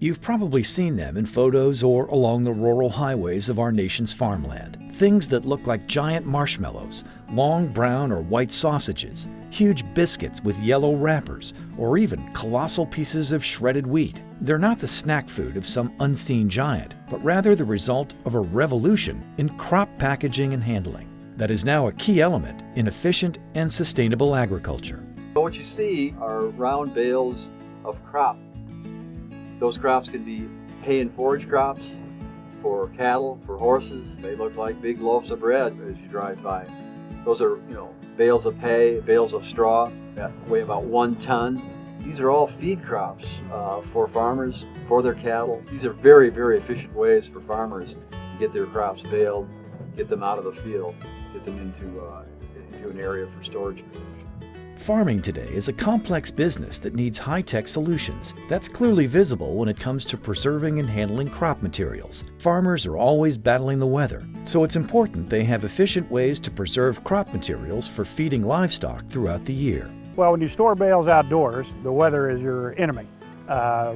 You've probably seen them in photos or along the rural highways of our nation's farmland. Things that look like giant marshmallows, long brown or white sausages, huge biscuits with yellow wrappers, or even colossal pieces of shredded wheat. They're not the snack food of some unseen giant, but rather the result of a revolution in crop packaging and handling that is now a key element in efficient and sustainable agriculture. What you see are round bales of crop. Those crops can be hay and forage crops for cattle, for horses. They look like big loaves of bread as you drive by. Those are, bales of hay, bales of straw that weigh about 1 ton. These are all feed crops for farmers, for their cattle. These are very, very efficient ways for farmers to get their crops baled, get them out of the field, get them into an area for storage. Farming today is a complex business that needs high-tech solutions. That's clearly visible when it comes to preserving and handling crop materials. Farmers are always battling the weather, so it's important they have efficient ways to preserve crop materials for feeding livestock throughout the year. Well, when you store bales outdoors, the weather is your enemy.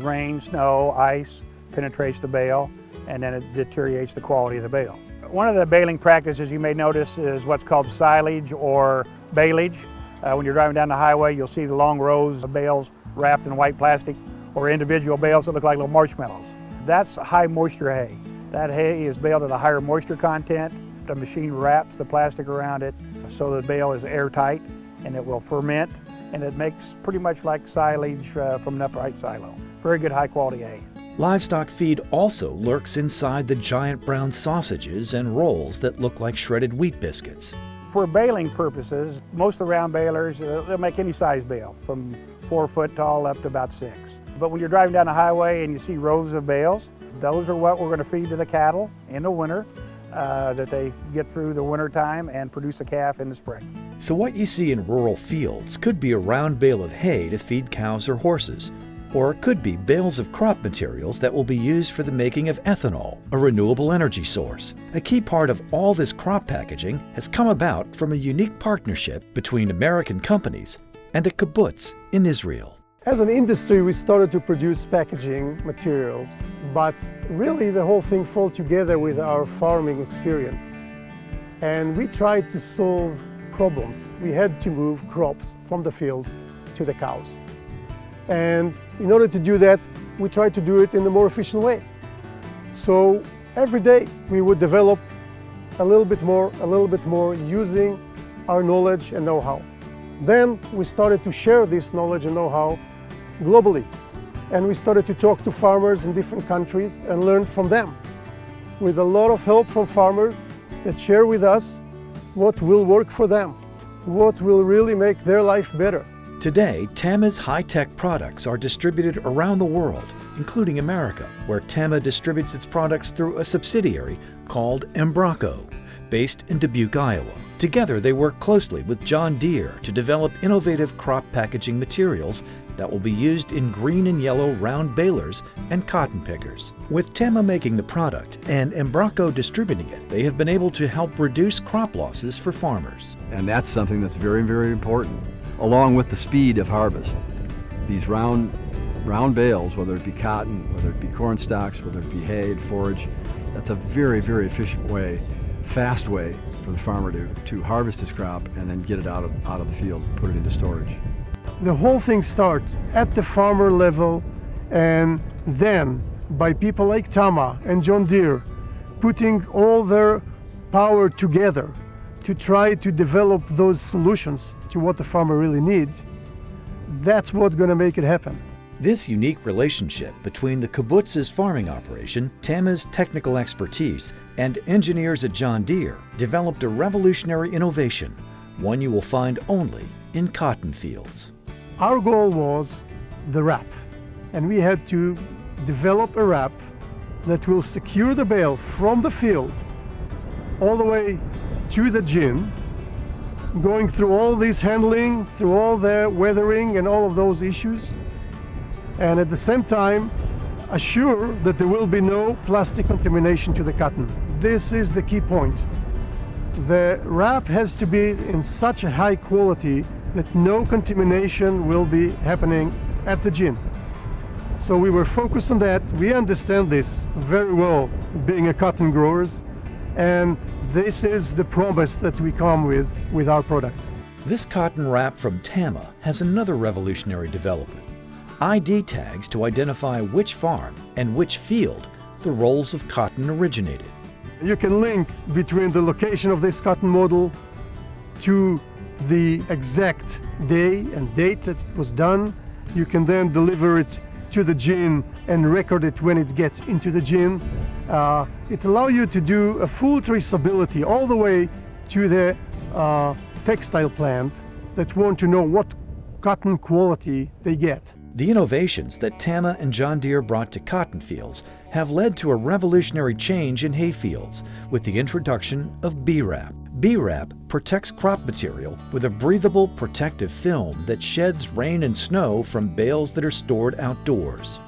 Rain, snow, ice penetrates the bale, and then it deteriorates the quality of the bale. One of the baling practices you may notice is what's called silage or baleage. When you're driving down the highway, you'll see the long rows of bales wrapped in white plastic or individual bales that look like little marshmallows. That's high moisture hay. That hay is baled at a higher moisture content. The machine wraps the plastic around it so the bale is airtight and it will ferment, and it makes pretty much like silage from an upright silo. Very good high quality hay. Livestock feed also lurks inside the giant brown sausages and rolls that look like shredded wheat biscuits. For baling purposes, most of the round balers, they'll make any size bale, from 4 foot tall up to about 6. But when you're driving down the highway and you see rows of bales, those are what we're going to feed to the cattle in the winter, that they get through the winter time and produce a calf in the spring. So what you see in rural fields could be a round bale of hay to feed cows or horses, or it could be bales of crop materials that will be used for the making of ethanol, a renewable energy source. A key part of all this crop packaging has come about from a unique partnership between American companies and a kibbutz in Israel. As an industry, we started to produce packaging materials, but really the whole thing fell together with our farming experience. And we tried to solve problems. We had to move crops from the field to the cows. And in order to do that, we tried to do it in a more efficient way. So every day we would develop a little bit more using our knowledge and know-how. Then we started to share this knowledge and know-how globally. And we started to talk to farmers in different countries and learn from them, with a lot of help from farmers that share with us what will work for them, what will really make their life better. Today, Tama's high-tech products are distributed around the world, including America, where Tama distributes its products through a subsidiary called Embraco, based in Dubuque, Iowa. Together, they work closely with John Deere to develop innovative crop packaging materials that will be used in green and yellow round balers and cotton pickers. With Tama making the product and Embraco distributing it, they have been able to help reduce crop losses for farmers. And that's something that's very, very important, along with the speed of harvest. These round bales, whether it be cotton, whether it be corn stalks, whether it be hay and forage, that's a very, very efficient way, fast way for the farmer to harvest his crop and then get it out of the field, put it into storage. The whole thing starts at the farmer level, and then by people like Tama and John Deere putting all their power together to try to develop those solutions to what the farmer really needs. That's what's going to make it happen. This unique relationship between the kibbutz's farming operation, Tama's technical expertise, and engineers at John Deere developed a revolutionary innovation, one you will find only in cotton fields. Our goal was the wrap, and we had to develop a wrap that will secure the bale from the field all the way to the gin, going through all this handling, through all the weathering and all of those issues, and at the same time assure that there will be no plastic contamination to the cotton. This is the key point. The wrap has to be in such a high quality that no contamination will be happening at the gin. So we were focused on that. We understand this very well, being a cotton growers, and this is the promise that we come with our product. This cotton wrap from Tama has another revolutionary development. ID tags to identify which farm and which field the rolls of cotton originated. You can link between the location of this cotton model to the exact day and date that it was done. You can then deliver it to the gin and record it when it gets into the gin. It allows you to do a full traceability all the way to the textile plant that want to know what cotton quality they get. The innovations that Tama and John Deere brought to cotton fields have led to a revolutionary change in hay fields with the introduction of B-Wrap. B-Wrap protects crop material with a breathable protective film that sheds rain and snow from bales that are stored outdoors.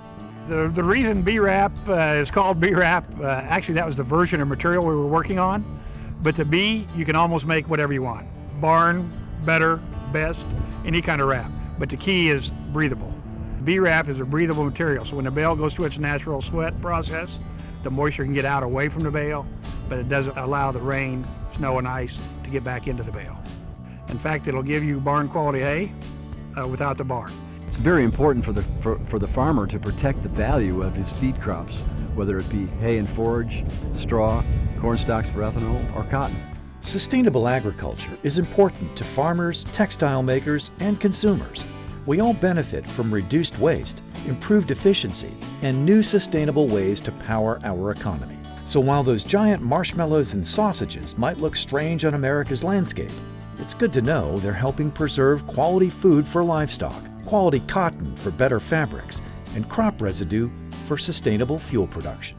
The reason B-Wrap is called B-Wrap, actually that was the version of material we were working on, but the B, you can almost make whatever you want. Barn, better, best, any kind of wrap, but the key is breathable. B-Wrap is a breathable material, so when the bale goes through its natural sweat process, the moisture can get out away from the bale, but it doesn't allow the rain, snow, and ice to get back into the bale. In fact, it'll give you barn quality hay without the barn. It's very important for the farmer to protect the value of his feed crops, whether it be hay and forage, straw, corn stalks for ethanol, or cotton. Sustainable agriculture is important to farmers, textile makers, and consumers. We all benefit from reduced waste, improved efficiency, and new sustainable ways to power our economy. So while those giant marshmallows and sausages might look strange on America's landscape, it's good to know they're helping preserve quality food for livestock, quality cotton for better fabrics, and crop residue for sustainable fuel production.